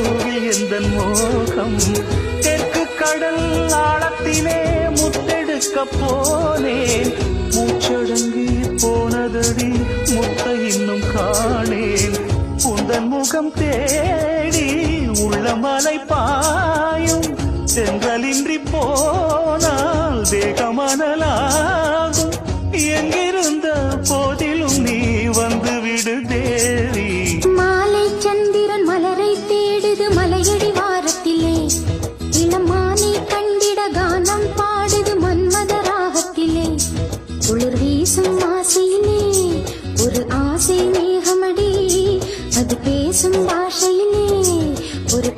பூவில் எந்த மோகம் தெற்கு கடல் ஆழத்திலே முத்தெடுக்க போனேன் மூச்சடங்கி போனதடி முத்த இன்னும் காணேன் உந்தன் முகம் தேடி உள்ள மலை பாயும் சென்றலின்றி போனால் தேகமனலாகும் எங்கிருந்த போதிலும் நீ வந்து விடு தேவி மாலை சந்திரன் மலரை தேடுது மலையடி வாரத்திலே இளமானே கண்டிட கானம் பாடுது மன்மத ராகத்திலே குளிர் வீசும் ஆசையிலே ஒரு ஆசை மேகமடி அது பேசும் பாஷையிலே ஒரு